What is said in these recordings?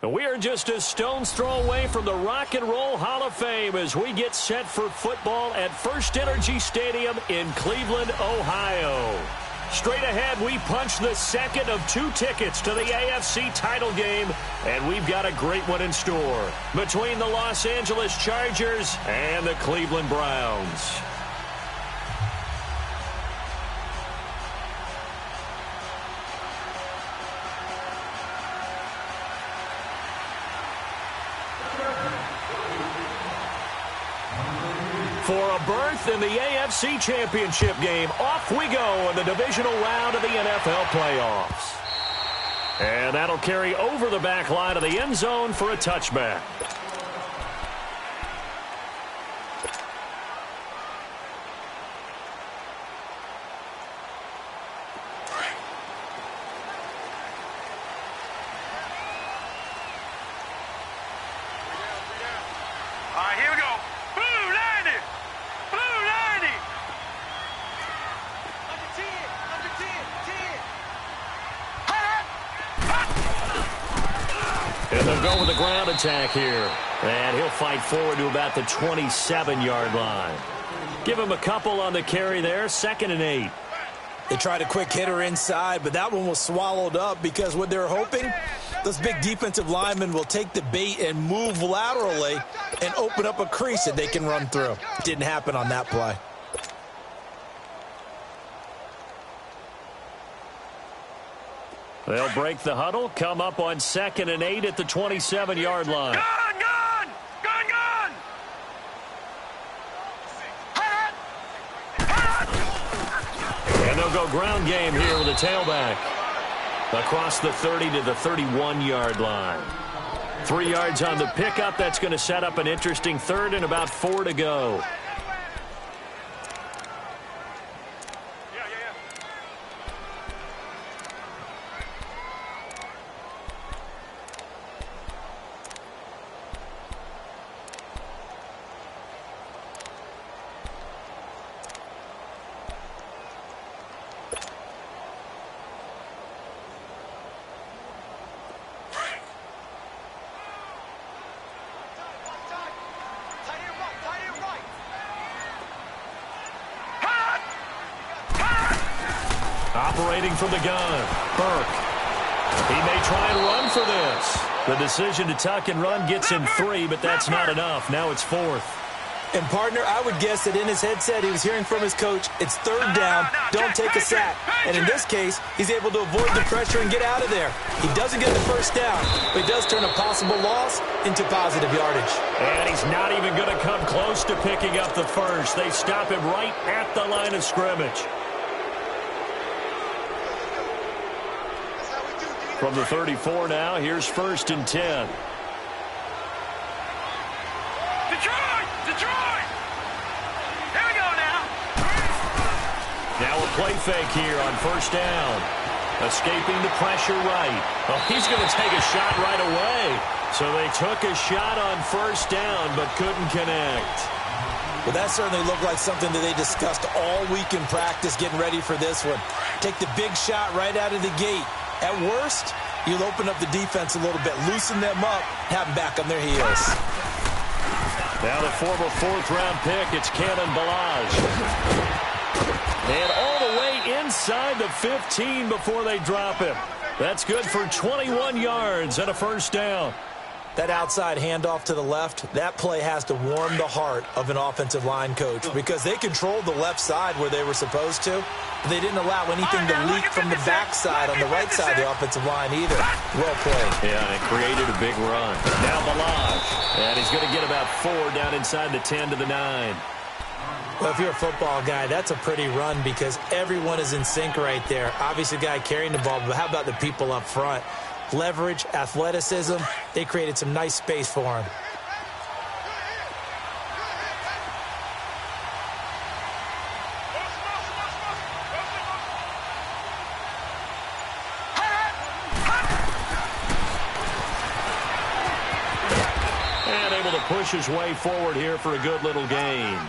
We are just a stone's throw away from the Rock and Roll Hall of Fame as we get set for football at First Energy Stadium in Cleveland, Ohio. Straight ahead, we punch the second of 2 tickets to the AFC title game, and we've got a great one in store between the Los Angeles Chargers and the Cleveland Browns. For a berth in the AFC Championship game, off we go in the divisional round of the NFL playoffs. And that'll carry over the back line of the end zone for a touchback. All right, here we go. And they'll go with the ground attack here. And he'll fight forward to about the 27-yard line. Give him a couple on the carry there, 2nd and 8. They tried a quick hitter inside, but that one was swallowed up because what they're hoping, those big defensive linemen will take the bait and move laterally and open up a crease that they can run through. Didn't happen on that play. They'll break the huddle, come up on 2nd and 8 at the 27-yard line. Gun! And they'll go ground game here with a tailback. Across the 30 to the 31-yard line. 3 yards on the pickup. That's going to set up an interesting 3rd and about 4 to go. Operating from the gun, Burke. He may try and run for this. The decision to tuck and run gets him 3, but that's not enough. Now it's 4th. And, partner, I would guess that in his headset he was hearing from his coach, it's 3rd down, don't take a sack. And in this case, he's able to avoid the pressure and get out of there. He doesn't get the 1st down, but he does turn a possible loss into positive yardage. And he's not even going to come close to picking up the 1st. They stop him right at the line of scrimmage. From the 34 now, here's 1st and 10. Detroit! Here we go now. Now a play fake here on 1st down. Escaping the pressure right. Oh, he's going to take a shot right away. So they took a shot on 1st down but couldn't connect. Well, that certainly looked like something that they discussed all week in practice getting ready for this one. Take the big shot right out of the gate. At worst, you'll open up the defense a little bit, loosen them up, have them back on their heels. Now the former 4th-round pick, it's Cannon Balaj. And all the way inside the 15 before they drop him. That's good for 21 yards and a 1st down. That outside handoff to the left, that play has to warm the heart of an offensive line coach because they controlled the left side where they were supposed to. But they didn't allow anything to leak from the backside on the right side of the offensive line either. Well played. Yeah, and it created a big run. Now Balaj. And he's going to get about 4 down inside the 10 to the 9. Well, if you're a football guy, that's a pretty run because everyone is in sync right there. Obviously, the guy carrying the ball, but how about the people up front? Leverage, athleticism, they created some nice space for him. And able to push his way forward here for a good little gain.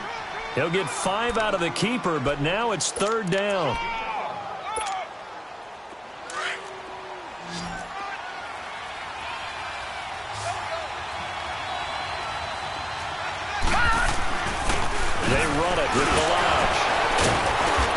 He'll get 5 out of the keeper, but now it's 3rd down. They run it with Balaj.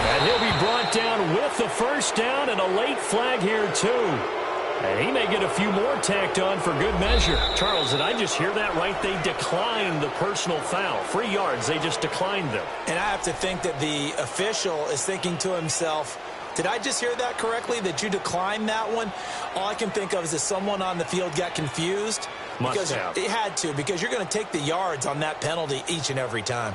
And he'll be brought down with the first down and a late flag here, too. And he may get a few more tacked on for good measure. Charles, did I just hear that right? They declined the personal foul. 3 yards, they just declined them. And I have to think that the official is thinking to himself, did I just hear that correctly, that you declined that one? All I can think of is that someone on the field got confused. Must have. It had to, because you're going to take the yards on that penalty each and every time.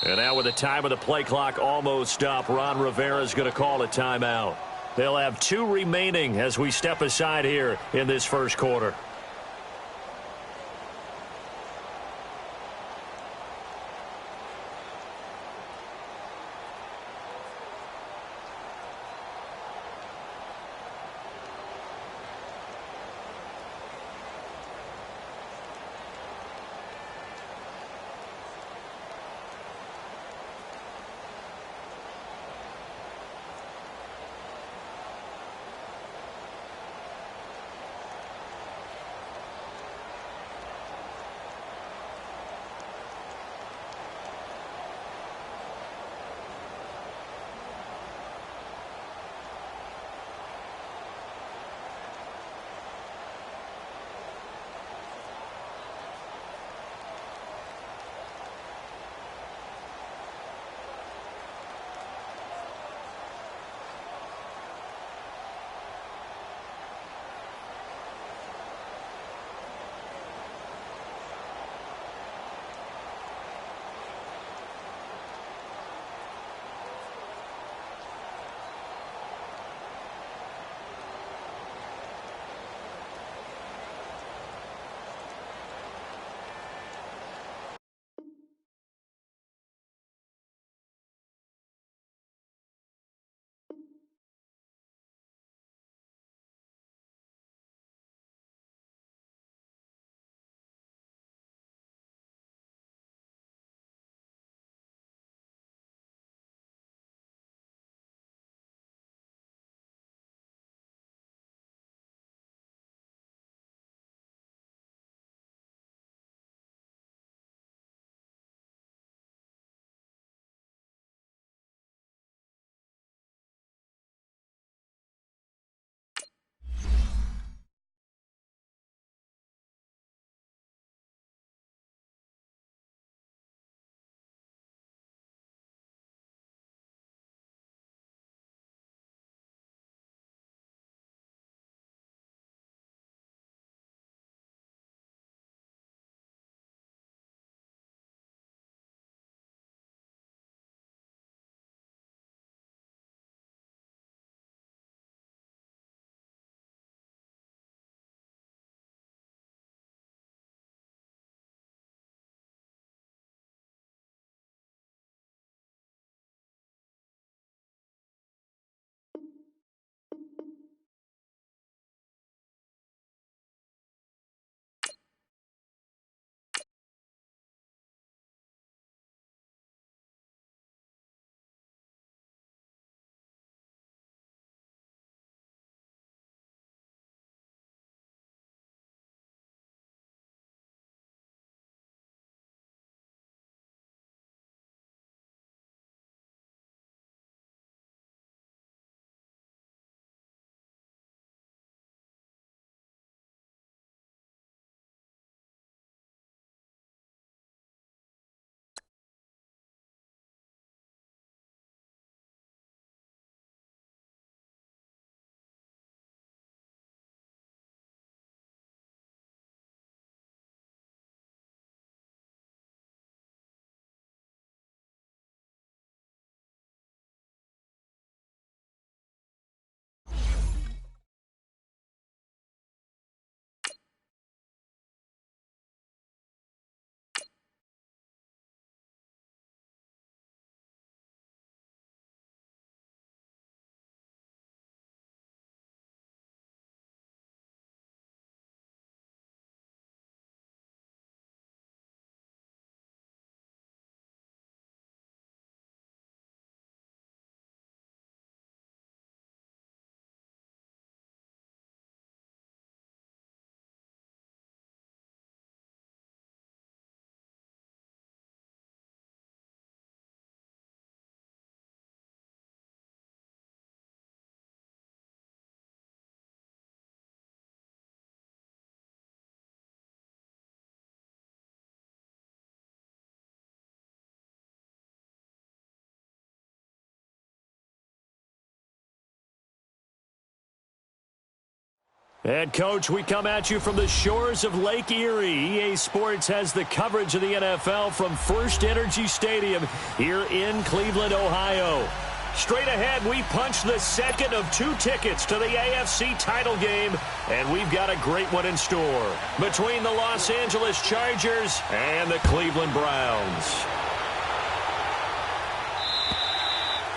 And now with the time of the play clock almost up, Ron Rivera is going to call a timeout. They'll have 2 remaining as we step aside here in this first quarter. Head coach, we come at you from the shores of Lake Erie. EA Sports has the coverage of the NFL from First Energy Stadium here in Cleveland, Ohio. Straight ahead, we punch the second of 2 tickets to the AFC title game, and we've got a great one in store between the Los Angeles Chargers and the Cleveland Browns.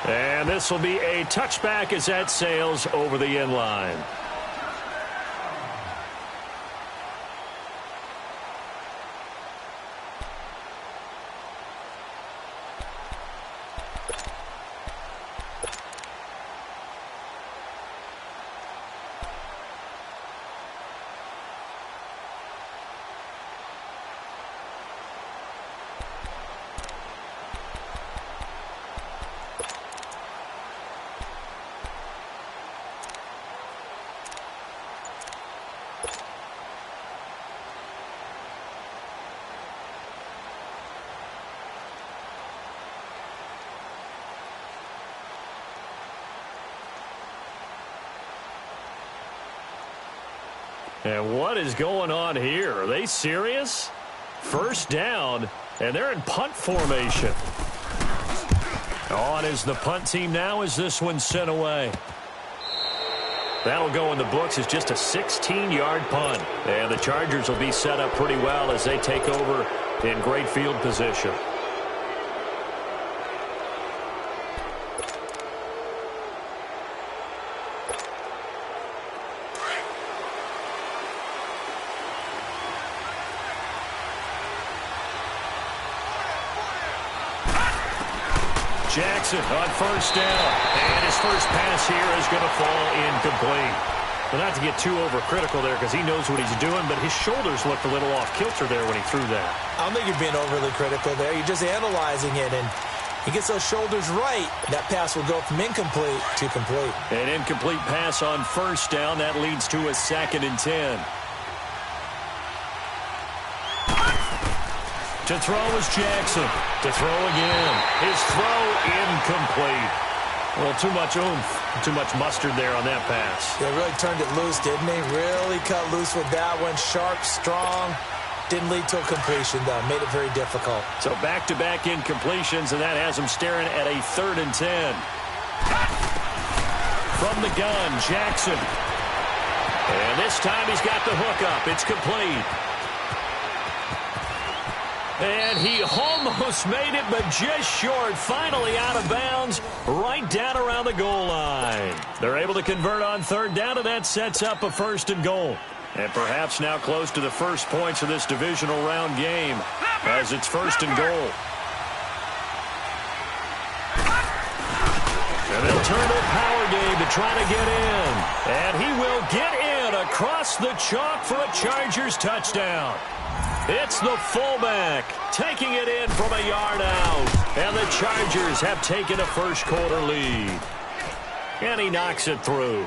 And this will be a touchback as that sails over the end line. And what is going on here? Are they serious? First down, and they're in punt formation. On is the punt team now as this one's sent away. That'll go in the books as just a 16-yard punt. And the Chargers will be set up pretty well as they take over in great field position. Jackson on first down, and his first pass here is going to fall incomplete. Well, not to get too overcritical there because he knows what he's doing, but his shoulders looked a little off kilter there when he threw that. I don't think you're being overly critical there. You're just analyzing it, and he gets those shoulders right. That pass will go from incomplete to complete. An incomplete pass on first down. That leads to a 2nd and 10. To throw is Jackson. To throw again. His throw incomplete. Well, too much oomph, too much mustard there on that pass. Yeah, really turned it loose, didn't he? Really cut loose with that one. Sharp, strong. Didn't lead to a completion, though. Made it very difficult. So back-to-back incompletions, and that has him staring at a 3rd and 10. From the gun, Jackson. And this time he's got the hook up. It's complete. And he almost made it, but just short. Finally out of bounds, right down around the goal line. They're able to convert on 3rd down, and that sets up a 1st and goal. And perhaps now close to the first points of this divisional round game as it's 1st and goal. And they'll turn to a power game to try to get in. And he will get in across the chalk for a Chargers touchdown. It's the fullback taking it in from a yard out. And the Chargers have taken a first-quarter lead. And he knocks it through.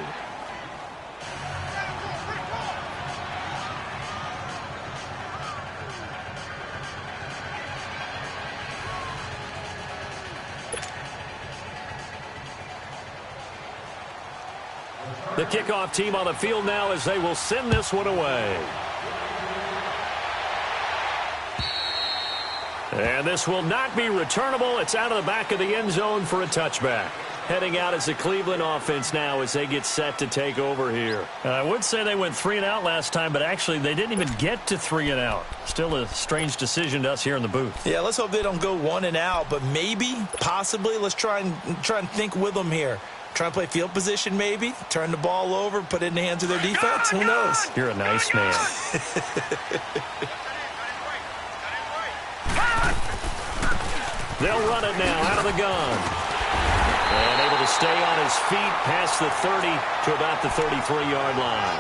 The kickoff team on the field now as they will send this one away. And this will not be returnable. It's out of the back of the end zone for a touchback. Heading out as the Cleveland offense now as they get set to take over here. I would say they went 3 and out last time, but actually they didn't even get to 3 and out. Still a strange decision to us here in the booth. Yeah, let's hope they don't go 1 and out, but maybe, possibly, let's try and think with them here. Try and play field position maybe, turn the ball over, put it in the hands of their defense. Who knows? You're a nice man. They'll run it now out of the gun. And able to stay on his feet past the 30 to about the 33-yard line.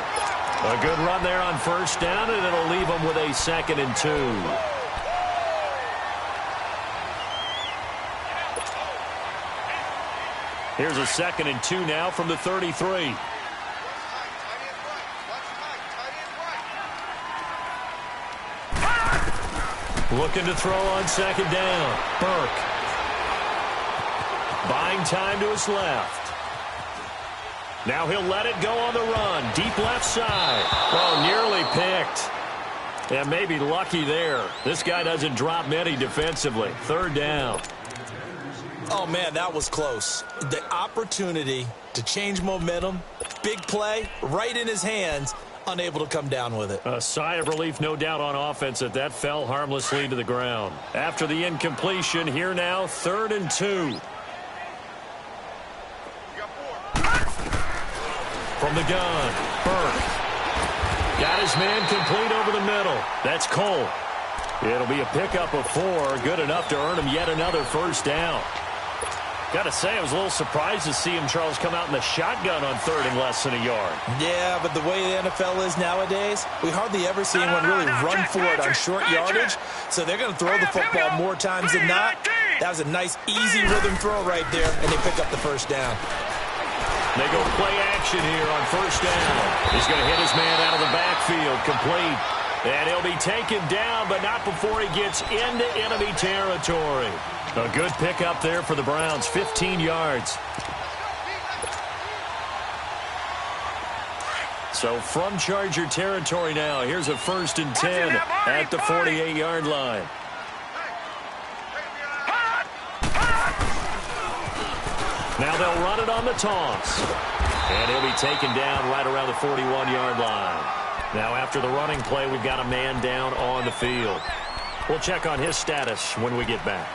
A good run there on first down, and it'll leave them with a 2nd and 2. Here's a 2nd and 2 now from the 33. Looking to throw on 2nd down. Burke. Buying time to his left. Now he'll let it go on the run. Deep left side. Oh, nearly picked. And maybe lucky there. This guy doesn't drop many defensively. Third down. Oh, man, that was close. The opportunity to change momentum, big play, right in his hands, unable to come down with it. A sigh of relief, no doubt, on offense that fell harmlessly to the ground. After the incompletion, here now, 3rd and 2. From the gun, Burke. Got his man complete over the middle. That's Cole. It'll be a pickup of 4, good enough to earn him yet another first down. Got to say, I was a little surprised to see him, Charles, come out in the shotgun on 3rd and less than a yard. Yeah, but the way the NFL is nowadays, we hardly ever see anyone really run for it on short yardage. So they're going to throw the football more times than not. That was a nice, easy rhythm throw right there, and they pick up the first down. They go play action here on first down. He's going to hit his man out of the backfield, complete. And he'll be taken down, but not before he gets into enemy territory. A good pickup there for the Browns, 15 yards. So from Charger territory now, here's a 1st and 10 at the 48-yard line. Now they'll run it on the toss. And he'll be taken down right around the 41-yard line. Now after the running play, we've got a man down on the field. We'll check on his status when we get back.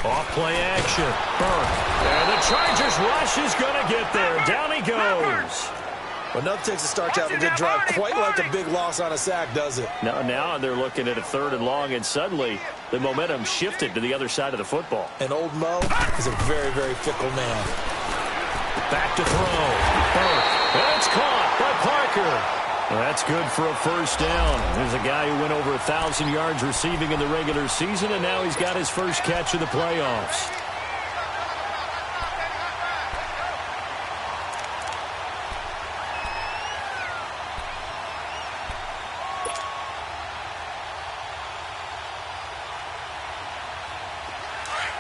Off play action. Burke. And the Chargers rush is going to get there. Down he goes. Well, nothing takes a start to have a good drive quite like a big loss on a sack, does it? Now they're looking at a 3rd and long, and suddenly the momentum shifted to the other side of the football. And old Mo is a very, very fickle man. Back to throw. Burke. And it's caught by Parker. Well, that's good for a first down. There's a guy who went over 1,000 yards receiving in the regular season, and now he's got his first catch of the playoffs.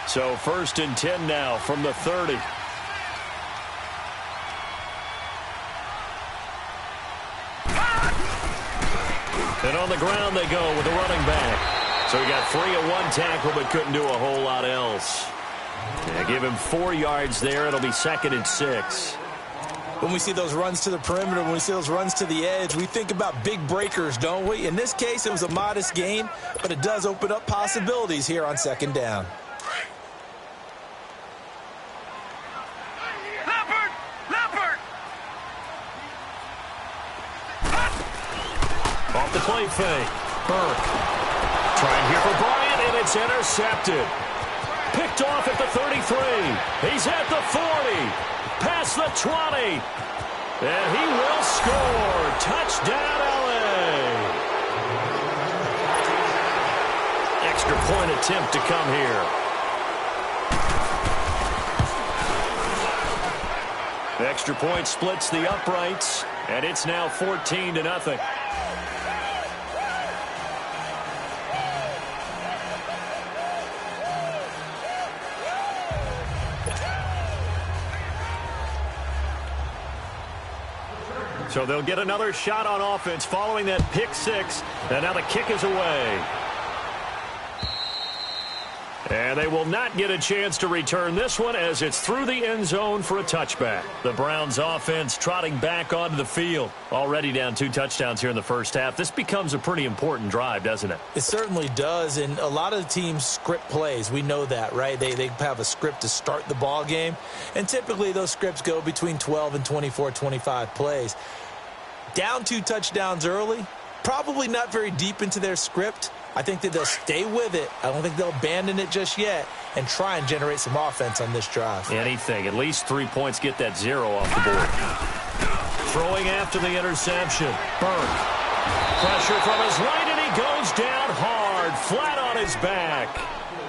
So 1st and 10 now from the 30. And on the ground they go with the running back. So he got free of 1 tackle but couldn't do a whole lot else. Yeah, give him 4 yards there. It'll be 2nd and 6. When we see those runs to the perimeter, when we see those runs to the edge, we think about big breakers, don't we? In this case, it was a modest gain, but it does open up possibilities here on 2nd down. Off the play fake. Burke. Trying here for Bryant, and it's intercepted. Picked off at the 33. He's at the 40. Past the 20. And he will score. Touchdown, L.A. Extra point attempt to come here. The extra point splits the uprights, and it's now 14-0. So they'll get another shot on offense following that pick 6. And now the kick is away. And they will not get a chance to return this one as it's through the end zone for a touchback. The Browns offense trotting back onto the field. Already down 2 touchdowns here in the first half. This becomes a pretty important drive, doesn't it? It certainly does, and a lot of the teams script plays. We know that, right? They have a script to start the ball game, and typically those scripts go between 12 and 24, 25 plays. Down 2 touchdowns early, probably not very deep into their script. I think that they'll stay with it. I don't think they'll abandon it just yet and try and generate some offense on this drive. Anything. At least 3 points, get that 0 off the board. Throwing after the interception. Burke. Pressure from his right, and he goes down hard, flat on his back.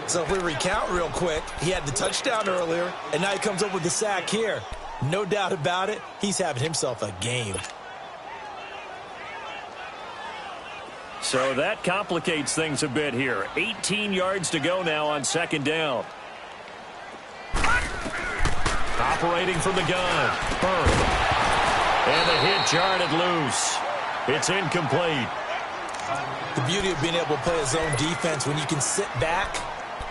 So if we recount real quick, he had the touchdown earlier, and now he comes up with the sack here. No doubt about it, he's having himself a game. So that complicates things a bit here. 18 yards to go now on second down. Operating from the gun. Burke. And the hit jarred it loose. It's incomplete. The beauty of being able to play a zone defense when you can sit back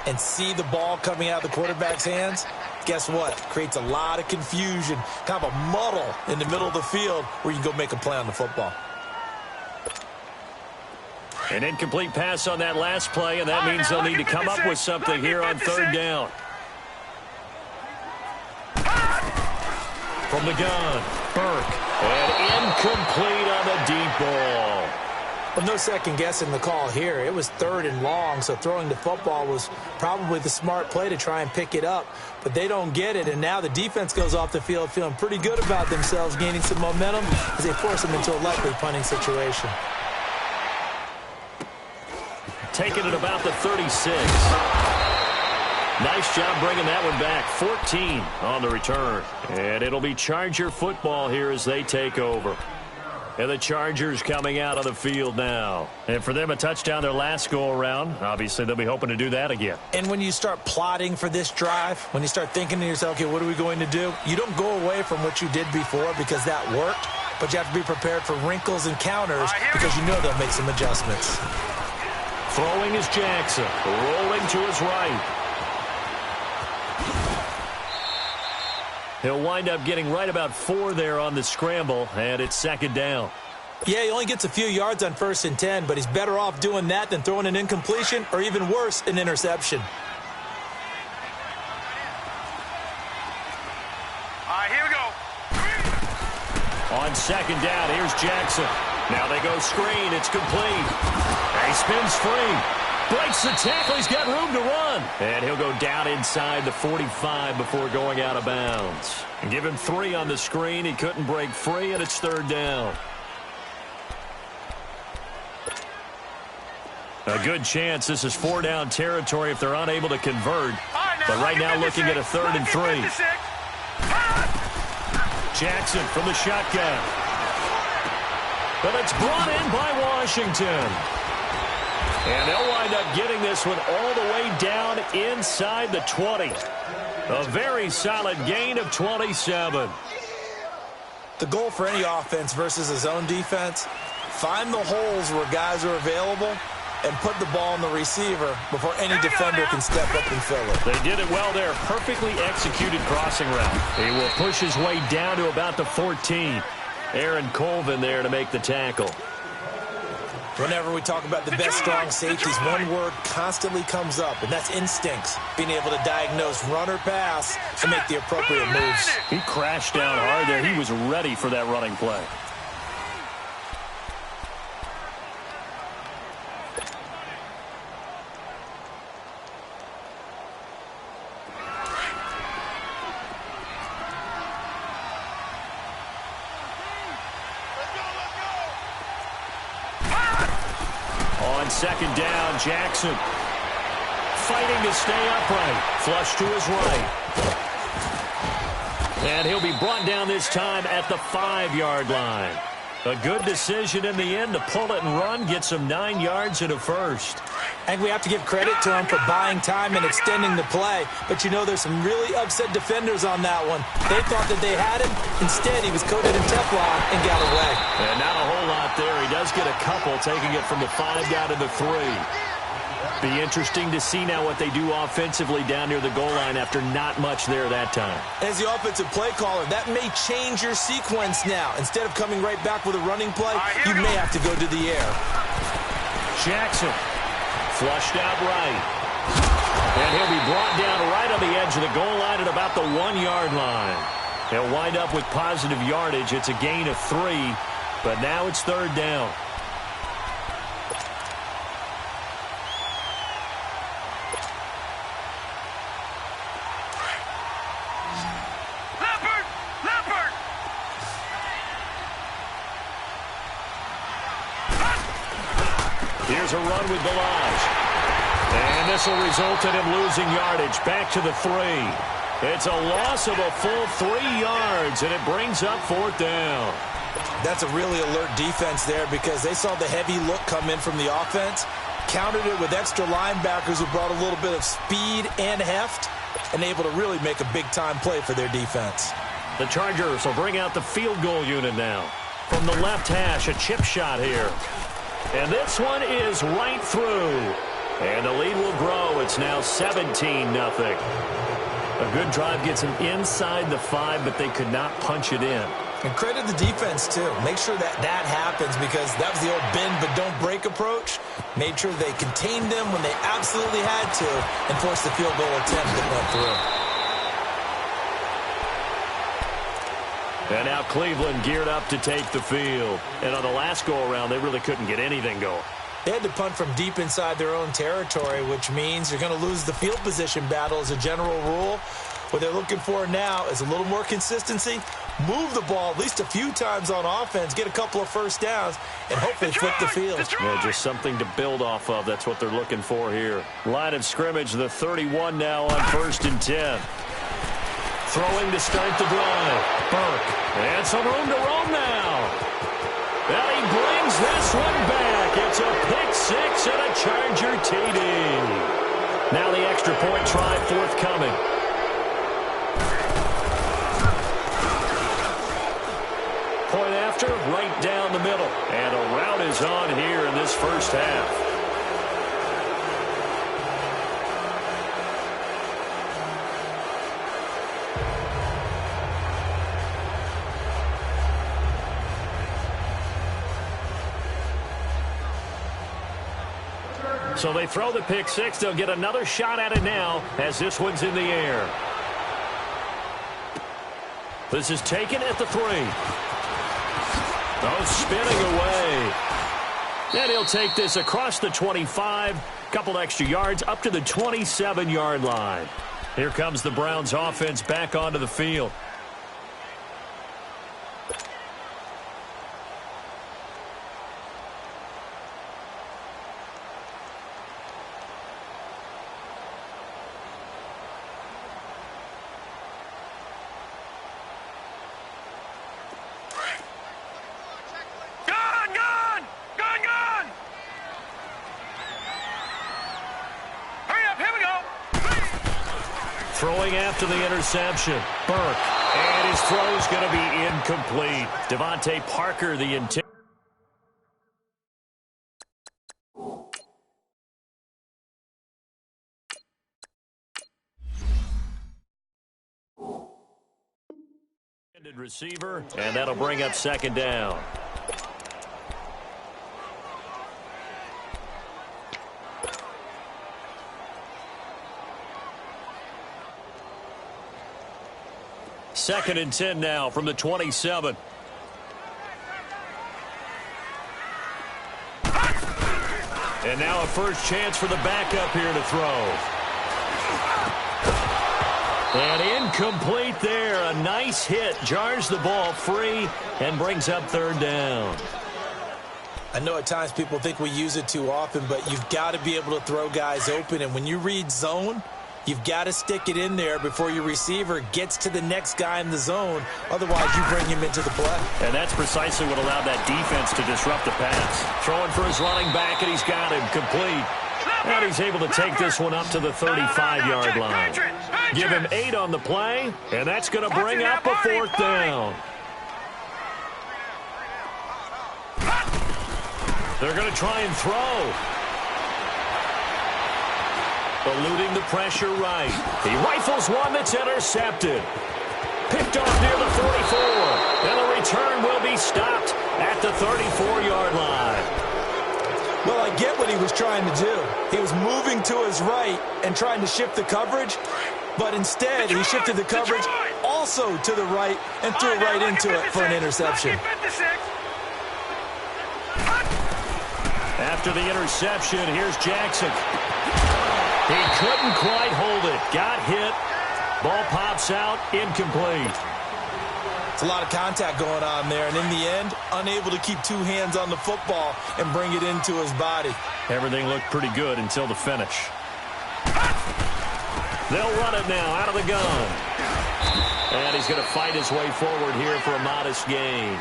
and see the ball coming out of the quarterback's hands, guess what? Creates a lot of confusion, kind of a muddle in the middle of the field where you can go make a play on the football. An incomplete pass on that last play, and that means they'll need to come up with something here on third down. From the gun, Burke. And incomplete on the deep ball. Well, no second guessing the call here. It was third and long, so throwing the football was probably the smart play to try and pick it up. But they don't get it, and now the defense goes off the field feeling pretty good about themselves, gaining some momentum as they force them into a likely punting situation. Taking it about the 36. Nice job bringing that one back. 14 on the return. And it'll be Charger football here as they take over. And the Chargers coming out on the field now. And for them, a touchdown their last go-around. Obviously, they'll be hoping to do that again. And when you start plotting for this drive, when you start thinking to yourself, okay, what are we going to do? You don't go away from what you did before because that worked. But you have to be prepared for wrinkles and counters because you know they'll make some adjustments. Throwing is Jackson. Rolling to his right. He'll wind up getting right about 4 there on the scramble, and it's second down. Yeah, he only gets a few yards on 1st and 10, but he's better off doing that than throwing an incompletion or even worse, an interception. All right, here we go. On second down, here's Jackson. Now they go screen. It's complete. He spins free. Breaks the tackle. He's got room to run. And he'll go down inside the 45 before going out of bounds. And give him 3 on the screen. He couldn't break free, and it's third down. A good chance this is 4-down territory if they're unable to convert. But right now looking at a 3rd and 3. Jackson from the shotgun. But it's brought in by Washington. And they'll wind up getting this one all the way down inside the 20. A very solid gain of 27. The goal for any offense versus a zone defense, find the holes where guys are available and put the ball on the receiver before any defender can step up and fill it. They did it well there. Perfectly executed crossing route. He will push his way down to about the 14. Aaron Colvin there to make the tackle. Whenever we talk about the best strong safeties, one word constantly comes up, and that's instincts. Being able to diagnose run or pass and make the appropriate moves. He crashed down hard there. He was ready for that running play. Second down, Jackson fighting to stay upright. Flush to his right. And he'll be brought down this time at the 5-yard line. A good decision in the end to pull it and run, get some 9 yards and a first. I think we have to give credit to him for buying time and extending the play. But, you know, there's some really upset defenders on that one. They thought that they had him. Instead, he was coated in Teflon and got away. And not a whole lot there. He does get a couple, taking it from the 5 down to the 3. Be interesting to see now what they do offensively down near the goal line after not much there that time. As the offensive play caller, that may change your sequence now. Instead of coming right back with a running play, you may have to go to the air. Jackson flushed out right. And he'll be brought down right on the edge of the goal line at about the 1-yard line. He'll wind up with positive yardage. It's a gain of 3, but now it's third down. Here's a run with Balaj. And this will result in him losing yardage. Back to the 3. It's a loss of a full 3 yards, and it brings up 4th down. That's a really alert defense there because they saw the heavy look come in from the offense, countered it with extra linebackers who brought a little bit of speed and heft, and able to really make a big-time play for their defense. The Chargers will bring out the field goal unit now. From the left hash, a chip shot here. And this one is right through. And the lead will grow. It's now 17-0. A good drive gets them inside the 5, but they could not punch it in. And credit the defense, too. Make sure that happens because that was the old bend but don't break approach. Made sure they contained them when they absolutely had to and forced the field goal attempt that went through. And now Cleveland geared up to take the field. And on the last go-around, they really couldn't get anything going. They had to punt from deep inside their own territory, which means you're going to lose the field position battle as a general rule. What they're looking for now is a little more consistency, move the ball at least a few times on offense, get a couple of first downs, and hopefully flip the field. Yeah, just something to build off of. That's what they're looking for here. Line of scrimmage, the 31 now on 1st and 10. Throwing to start the drive. Burke. And some room to roam now. And he brings this one back. It's a pick 6 and a Charger TD. Now the extra point try forthcoming. Point after, right down the middle. And a route is on here in this first half. So they throw the pick 6. They'll get another shot at it now as this one's in the air. This is taken at the 3. Oh, spinning away. And he'll take this across the 25. Couple extra yards up to the 27-yard line. Here comes the Browns offense back onto the field. Throwing after the interception. Burke. And his throw's going to be incomplete. Devontae Parker, the intended receiver. And that'll bring up 2nd down. Second and 10 now from the 27. And now a first chance for the backup here to throw. And incomplete there. A nice hit. Jars the ball free and brings up 3rd down. I know at times people think we use it too often, but you've got to be able to throw guys open. And when you read zone, you've got to stick it in there before your receiver gets to the next guy in the zone. Otherwise, you bring him into the play. And that's precisely what allowed that defense to disrupt the pass. Throwing for his running back, and he's got him complete. And he's able to take this one up to the 35-yard line. Give him 8 on the play, and that's going to bring up a 4th down. They're going to try and throw. Eluding the pressure right. He rifles one that's intercepted. Picked off near the 44. And the return will be stopped at the 34-yard line. Well, I get what he was trying to do. He was moving to his right and trying to shift the coverage, but instead he shifted the coverage also to the right and threw it right into it for an interception. After the interception, here's Jackson. He couldn't quite hold it. Got hit. Ball pops out. Incomplete. It's a lot of contact going on there, and in the end, unable to keep 2 hands on the football and bring it into his body. Everything looked pretty good until the finish. They'll run it now out of the gun. And he's going to fight his way forward here for a modest gain.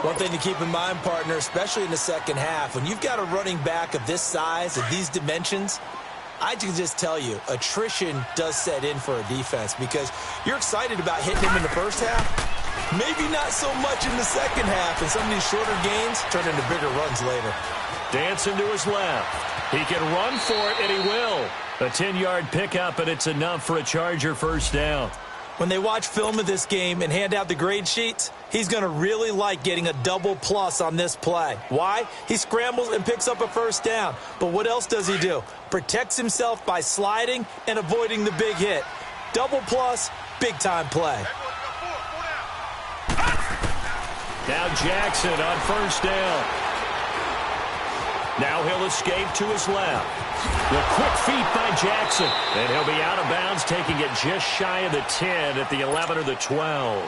One thing to keep in mind, partner, especially in the second half, when you've got a running back of this size, of these dimensions, I can just tell you, attrition does set in for a defense because you're excited about hitting him in the first half. Maybe not so much in the second half, and some of these shorter gains turn into bigger runs later. Dancing to his left. He can run for it, and he will. A 10-yard pickup, and it's enough for a Charger first down. When they watch film of this game and hand out the grade sheets, he's going to really like getting a double plus on this play. Why? He scrambles and picks up a first down. But what else does he do? Protects himself by sliding and avoiding the big hit. Double plus, big-time play. Now Jackson on first down. Now he'll escape to his left. The quick feet by Jackson. And he'll be out of bounds, taking it just shy of the 10 at the 11 or the 12.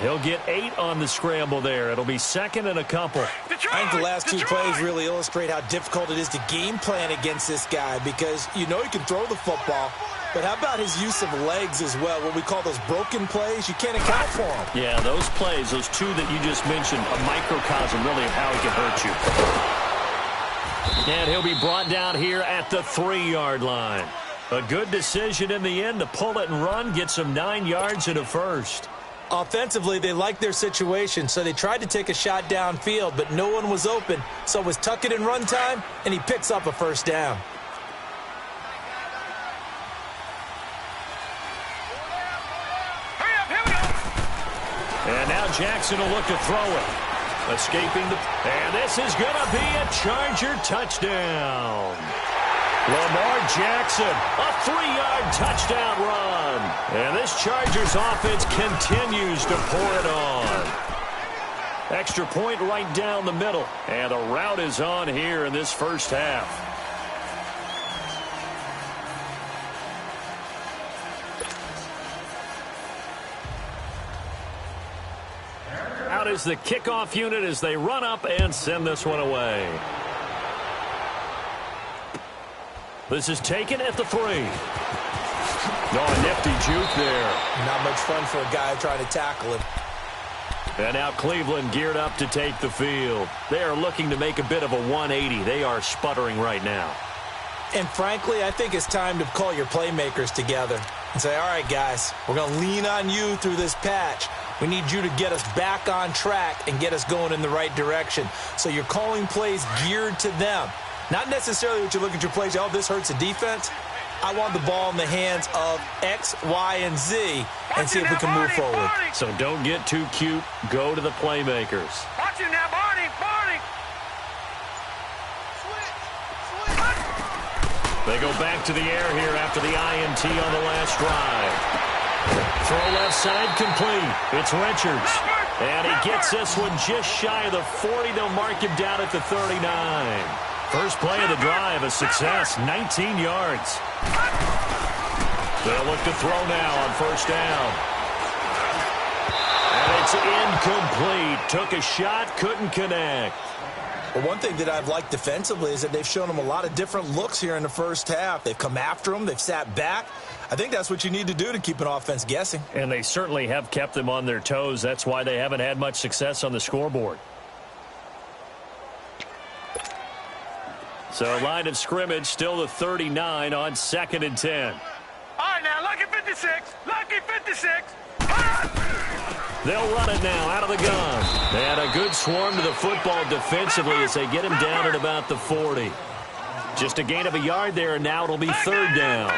He'll get 8 on the scramble there. It'll be second and a couple. I think the last two plays really illustrate how difficult it is to game plan against this guy because you know he can throw the football. But how about his use of legs as well? What we call those broken plays, you can't account for them. Yeah, those plays, those two that you just mentioned, a microcosm really of how he can hurt you. And he'll be brought down here at the 3-yard line. A good decision in the end to pull it and run, get some 9 yards and a first. Offensively, they liked their situation, so they tried to take a shot downfield, but no one was open. So it was tuck it in run time, and he picks up a first down. Hurry up, here we go. And now Jackson will look to throw it. Escaping the... And this is going to be a Charger touchdown. Lamar Jackson, a 3-yard touchdown run. And this Chargers offense continues to pour it on. Extra point right down the middle. And the route is on here in this first half. Out is the kickoff unit as they run up and send this one away. This is taken at the 3. Oh, a nifty juke there. Not much fun for a guy trying to tackle him. And now Cleveland geared up to take the field. They are looking to make a bit of a 180. They are sputtering right now. And frankly, I think it's time to call your playmakers together and say, all right, guys, we're going to lean on you through this patch. We need you to get us back on track and get us going in the right direction. So you're calling plays geared to them. Not necessarily what you look at your plays, oh, this hurts the defense. I want the ball in the hands of X, Y, and Z and see if we can move forward. So don't get too cute. Go to the playmakers. Watch it now, Barney. They go back to the air here after the INT on the last drive. Throw left side complete. It's Richards. And he gets this one just shy of the 40. They'll mark him down at the 39. First play of the drive, a success, 19 yards. They'll look to throw now on first down. And it's incomplete. Took a shot, couldn't connect. Well, one thing that I've liked defensively is that they've shown them a lot of different looks here in the first half. They've come after them. They've sat back. I think that's what you need to do to keep an offense guessing. And they certainly have kept them on their toes. That's why they haven't had much success on the scoreboard. So line of scrimmage still the 39 on 2nd and 10. All right, now, lucky 56. Lucky 56. They'll run it now out of the gun. And a good swarm to the football defensively as they get him down at about the 40. Just a gain of a yard there, and now it'll be 3rd down.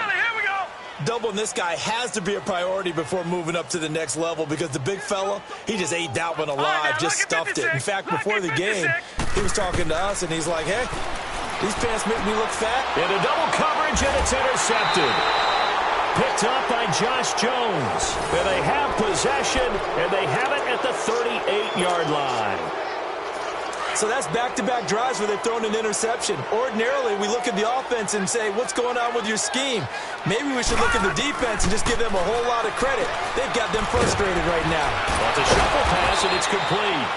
Doubling this guy has to be a priority before moving up to the next level because the big fella, he just ate that one alive, just stuffed it. In fact, before the game, he was talking to us, and he's like, hey, these pants make me look fat. Into double coverage, and it's intercepted. Picked up by Josh Jones. And they have possession, and they have it at the 38-yard line. So that's back-to-back drives where they've thrown an interception. Ordinarily, we look at the offense and say, what's going on with your scheme? Maybe we should look at the defense and just give them a whole lot of credit. They've got them frustrated right now. Well, it's a shuffle pass, and it's complete.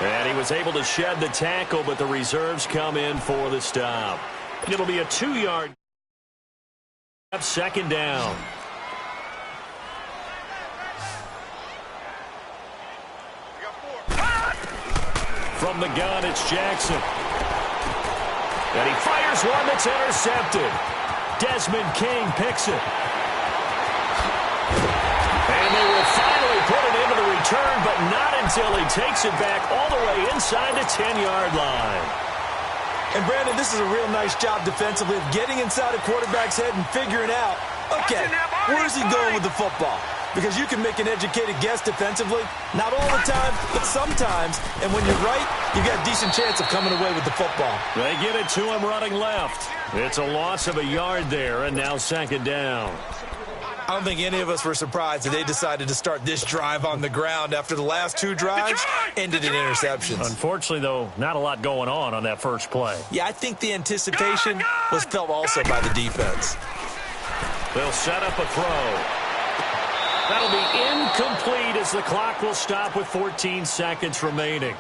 And he was able to shed the tackle, but the reserves come in for the stop. It'll be a 2-yard Second down. From the gun, it's Jackson. And he fires one that's intercepted. Desmond King picks it. And they will finally put it into the return, but not until he takes it back all the way inside the 10-yard line. And, Brandon, this is a real nice job defensively of getting inside a quarterback's head and figuring out, okay, where's he going with the football? Because you can make an educated guess defensively, not all the time, but sometimes. And when you're right, you've got a decent chance of coming away with the football. They get it to him running left. It's a loss of a yard there, and now second down. I don't think any of us were surprised that they decided to start this drive on the ground after the last two drives ended in interceptions. Unfortunately, though, not a lot going on that first play. Yeah, I think the anticipation was felt also by the defense. They'll set up a throw. That'll be incomplete as the clock will stop with 14 seconds remaining.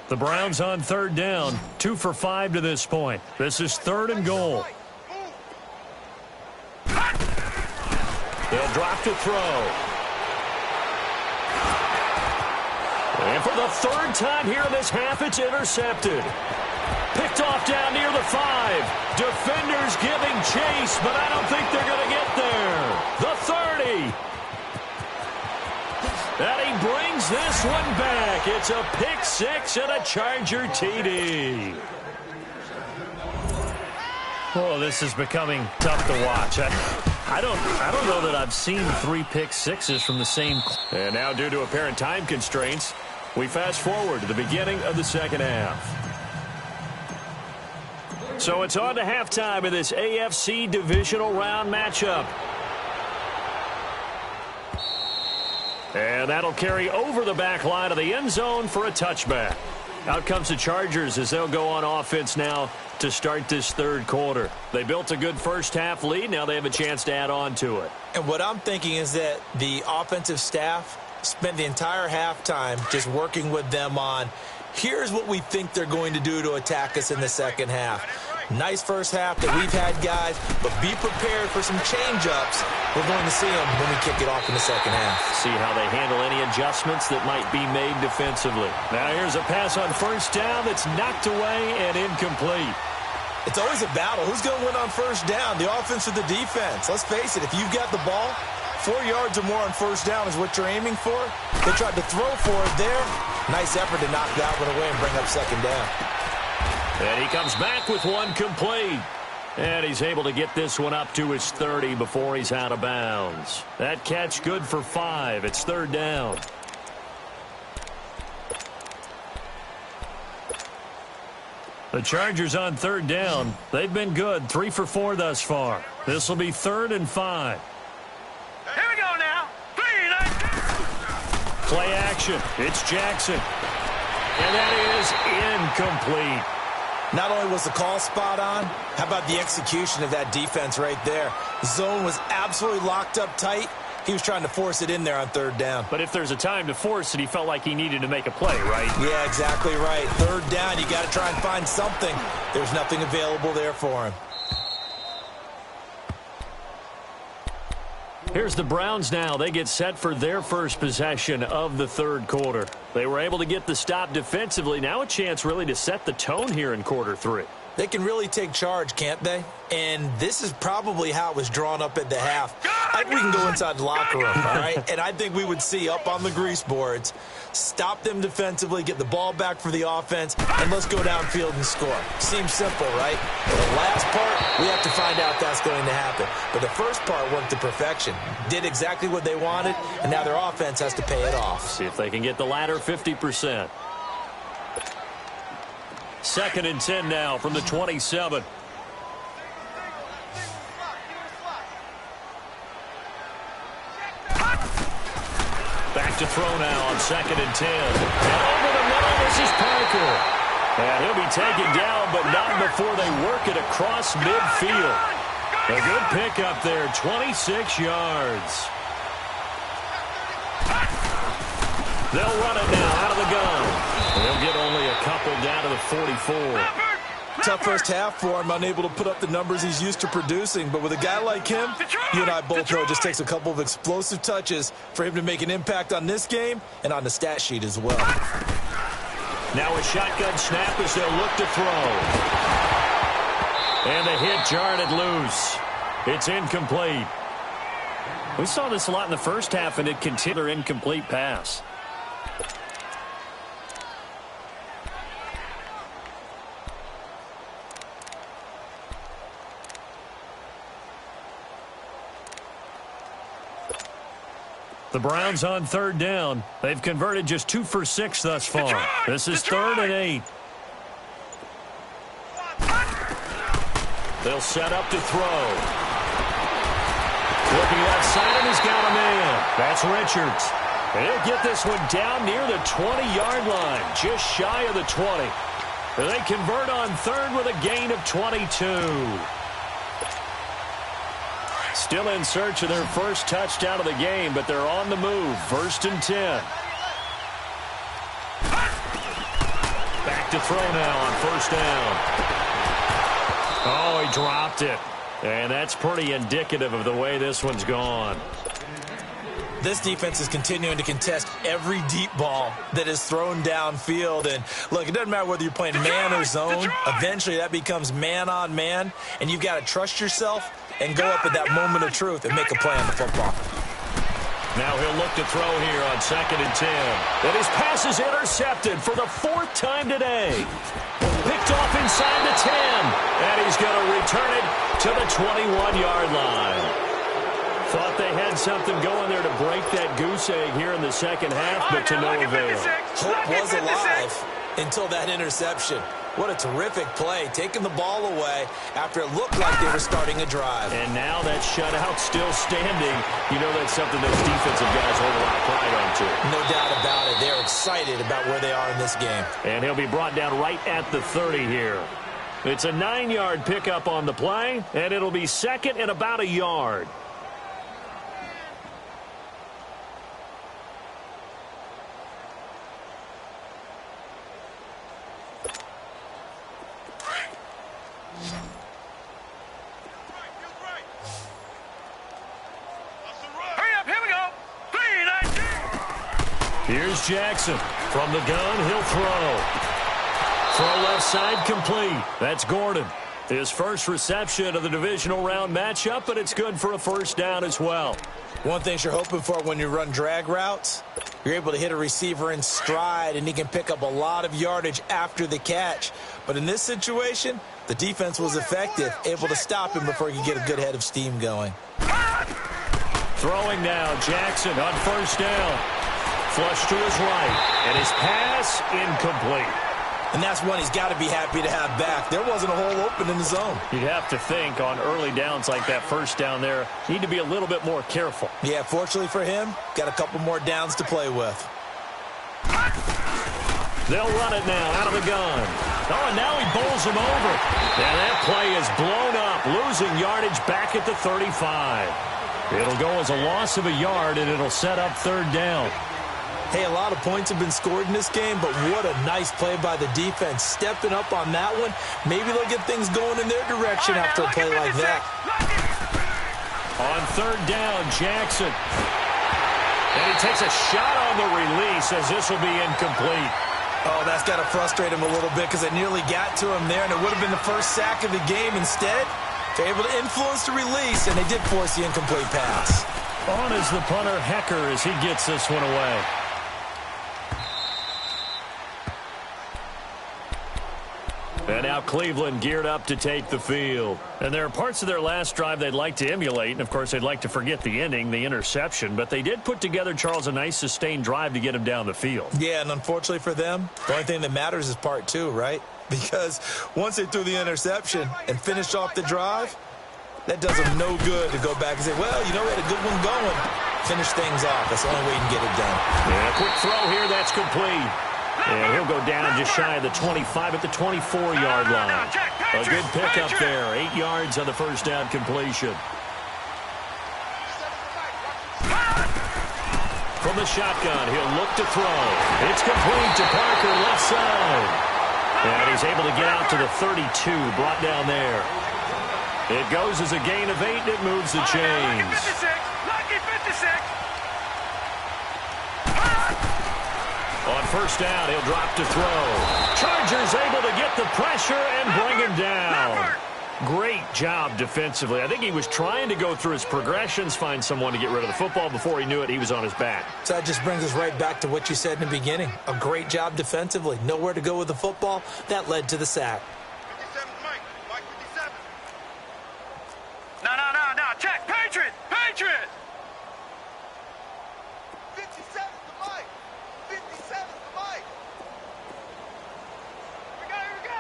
The Browns on third down, 2 for 5 to this point. This is 3rd and goal. They'll drop to throw. And for the 3rd time here in this half, it's intercepted. Picked off down near the 5. Defenders giving chase, but I don't think they're going to get there. The 30. And he brings this one back. It's a pick 6 and a Charger TD. Oh, this is becoming tough to watch. I don't know that I've seen 3 pick 6s from the same. And now, due to apparent time constraints, we fast forward to the beginning of the second half. So it's on to halftime in this AFC divisional round matchup. And that'll carry over the back line of the end zone for a touchback. Out comes the Chargers as they'll go on offense now to start this third quarter. They built a good first half lead. Now they have a chance to add on to it. And what I'm thinking is that the offensive staff spent the entire halftime just working with them on, here's what we think they're going to do to attack us in the second half. Nice first half that we've had, guys, but be prepared for some change-ups. We're going to see them when we kick it off in the second half. See how they handle any adjustments that might be made defensively. Now here's a pass on first down that's knocked away and incomplete. It's always a battle. Who's going to win on first down, the offense or the defense? Let's face it, if you've got the ball, 4 yards or more on first down is what you're aiming for. They tried to throw for it there. Nice effort to knock that one away and bring up second down. And he comes back with one complete. And he's able to get this one up to his 30 before he's out of bounds. That catch good for 5. It's third down. The Chargers on third down. They've been good, 3 for 4 thus far. This will be 3rd and 5. Here we go now. Play action. It's Jackson. And that is incomplete. Not only was the call spot on, how about the execution of that defense right there? The zone was absolutely locked up tight. He was trying to force it in there on third down. But if there's a time to force it, he felt like he needed to make a play, right? Yeah, exactly right. Third down, you got to try and find something. There's nothing available there for him. Here's the Browns now. They get set for their first possession of the third quarter. They were able to get the stop defensively. Now a chance really to set the tone here in quarter 3. They can really take charge, can't they? And this is probably how it was drawn up at the half. I think we can go inside the locker room, all right? And I think we would see up on the grease boards, stop them defensively, get the ball back for the offense, and let's go downfield and score. Seems simple, right? The last part, we have to find out if that's going to happen. But the first part worked to perfection. Did exactly what they wanted, and now their offense has to pay it off. See if they can get the latter 50%. 2nd and 10 now from the 27. Back to throw now on 2nd and 10. And over the middle, this is Parker. And he'll be taken down, but not before they work it across midfield. A good pickup there, 26 yards. They'll run it now out of the gun. They'll get only a couple down to the 44. Tough first half for him, unable to put up the numbers he's used to producing. But with a guy like him, you and I both know it just takes a couple of explosive touches for him to make an impact on this game and on the stat sheet as well. Now a shotgun snap as they'll look to throw. And the hit jarred it loose. It's incomplete. We saw this a lot in the first half, and it continued their incomplete pass. The Browns on third down. They've converted just 2 for 6 thus far. This is 3rd and 8. They'll set up to throw. Looking left side, and he's got a man. That's Richards. And he'll get this one down near the 20-yard line, just shy of the 20. And they convert on third with a gain of 22. Still in search of their first touchdown of the game, but they're on the move. 1st and 10. Back to throw now on 1st down. Oh, he dropped it. And that's pretty indicative of the way this one's gone. This defense is continuing to contest every deep ball that is thrown downfield. And, look, it doesn't matter whether you're playing man or zone. Eventually, that becomes man-on-man, and you've got to trust yourself and go up at that moment of truth and make a play on the football. Now he'll look to throw here on 2nd and 10. And his pass is intercepted for the 4th time today. Picked off inside the 10. And he's going to return it to the 21-yard line. Thought they had something going there to break that goose egg here in the second half, but to no avail. Hope was alive until that interception. What a terrific play, taking the ball away after it looked like they were starting a drive. And now that shutout still standing. You know that's something those defensive guys hold a lot of pride on, too. No doubt about it. They're excited about where they are in this game. And he'll be brought down right at the 30 here. It's a 9-yard pickup on the play, and it'll be 2nd and about a yard. Here's Jackson. From the gun, he'll throw. Throw left side complete. That's Gordon. His first reception of the divisional round matchup, but it's good for a 1st down as well. One thing you're hoping for when you run drag routes, you're able to hit a receiver in stride, and he can pick up a lot of yardage after the catch. But in this situation, the defense was effective, able to stop him before he could get a good head of steam going. Throwing now, Jackson on 1st down. Flush to his right, and his pass incomplete. And that's one he's got to be happy to have back. There wasn't a hole open in the zone. You'd have to think on early downs like that 1st down there, need to be a little bit more careful. Yeah, fortunately for him, got a couple more downs to play with. They'll run it now out of the gun. Oh, and now he bowls him over. And that play is blown up, losing yardage back at the 35. It'll go as a loss of a yard, and it'll set up 3rd down. Hey, a lot of points have been scored in this game, but what a nice play by the defense. Stepping up on that one, maybe they'll get things going in their direction after a play like that. On 3rd down, Jackson. And he takes a shot on the release as this will be incomplete. Oh, that's got to frustrate him a little bit because it nearly got to him there, and it would have been the first sack of the game. Instead, they're able to influence the release, and they did force the incomplete pass. On is the punter, Hecker, as he gets this one away. And now Cleveland geared up to take the field. And there are parts of their last drive they'd like to emulate. And, of course, they'd like to forget the ending, the interception. But they did put together, Charles, a nice sustained drive to get him down the field. Yeah, and unfortunately for them, the only thing that matters is part 2, right? Because once they threw the interception and finished off the drive, that does them no good to go back and say, well, you know, we had a good one going. Finish things off. That's the only way you can get it done. Yeah, quick throw here. That's complete. And he'll go down just shy of the 25 at the 24-yard line. A good pickup there. 8 yards on the 1st down completion. From From the shotgun, he'll look to throw. It's complete to Parker, left side. And he's able to get out to the 32, brought down there. It goes as a gain of 8, and it moves the chains. Lucky 56. On first down, he'll drop to throw. Chargers able to get the pressure and bring him down. Great job defensively. I think he was trying to go through his progressions, find someone to get rid of the football. Before he knew it, he was on his back. So that just brings us right back to what you said in the beginning. A great job defensively. Nowhere to go with the football. That led to the sack. 57 Mike. Mike 57. No. Check. Patriot. 57 to Mike. 57 to Mike. Here we go.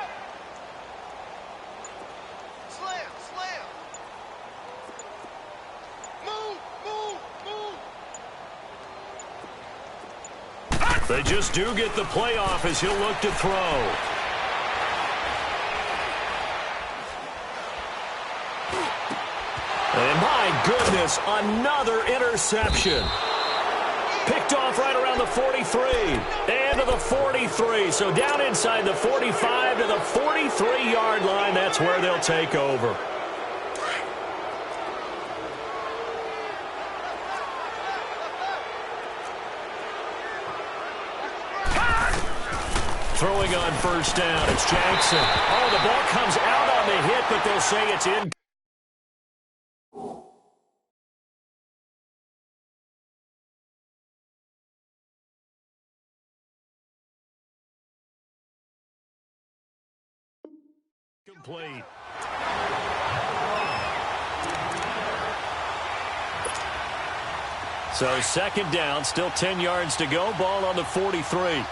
Slam. Move. They just do get the playoff as he'll look to throw. And my goodness, another interception. Picked off right around the 43 and to the 43. So down inside the 45 to the 43-yard line. That's where they'll take over. Throwing on first down, it's Jackson. Oh, the ball comes out on the hit, but they'll say it's in. Complete. So second down, still 10 yards to go. Ball on the 43.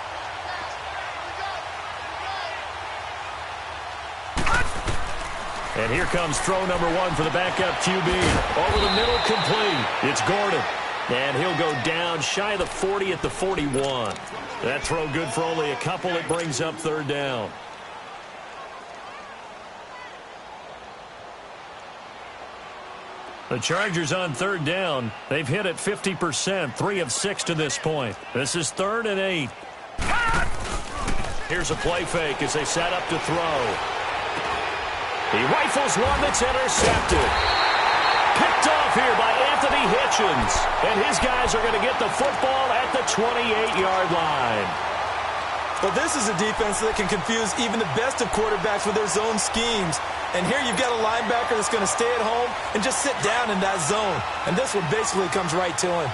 And here comes throw number 1 for the backup QB. Over the middle, complete. It's Gordon. And he'll go down shy of the 40 at the 41. That throw good for only a couple. It brings up third down. The Chargers on third down. They've hit it 50%, 3 of 6 to this point. This is 3rd and 8. Here's a play fake as they set up to throw. He rifles one that's intercepted. Picked off here by Anthony Hitchens. And his guys are going to get the football at the 28-yard line. But this is a defense that can confuse even the best of quarterbacks with their zone schemes. And here you've got a linebacker that's going to stay at home and just sit down in that zone. And this one basically comes right to him.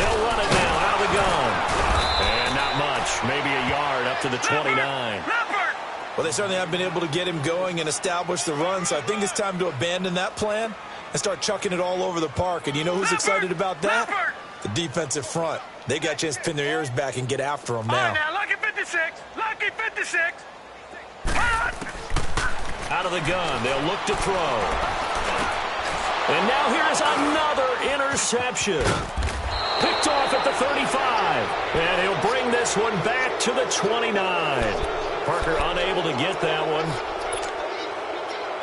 They'll run it now out of the gun. And not much. Maybe a yard up to the 29. Well, they certainly haven't been able to get him going and establish the run, so I think it's time to abandon that plan and start chucking it all over the park. And you know who's excited about that? The defensive front. They got a chance to pin their ears back and get after him now. Lucky 56. Lucky 56. Out of the gun. They'll look to throw. And now here's another interception. Picked off at the 35. And he'll bring this one back to the 29. Parker unable to get that one.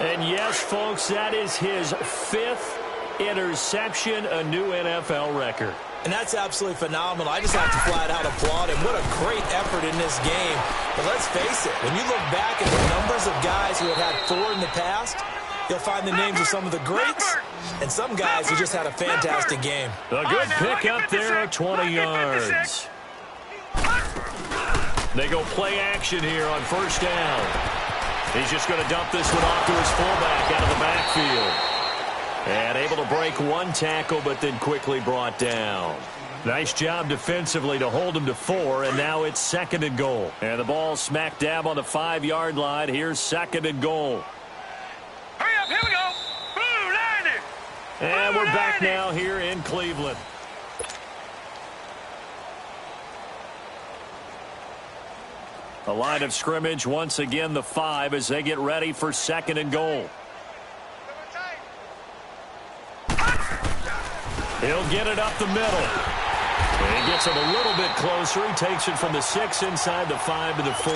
And yes, folks, that is his 5th interception, a new NFL record. And that's absolutely phenomenal. I just have to flat out applaud him. What a great effort in this game. But let's face it, when you look back at the numbers of guys who have had 4 in the past, you'll find the names of some of the greats and some guys who just had a fantastic game. A good pick up there, 20 yards. They go play action here on first down. He's just going to dump this one off to his fullback out of the backfield. And able to break one tackle, but then quickly brought down. Nice job defensively to hold him to 4, and now it's 2nd and goal. And the ball smack dab on the 5-yard line. Here's 2nd and goal. Hurry up, here we go. Blue line. And we're back now here in Cleveland. The line of scrimmage, once again, the 5 as they get ready for 2nd and goal. He'll get it up the middle. And he gets it a little bit closer. He takes it from the 6 inside the 5 to the 4.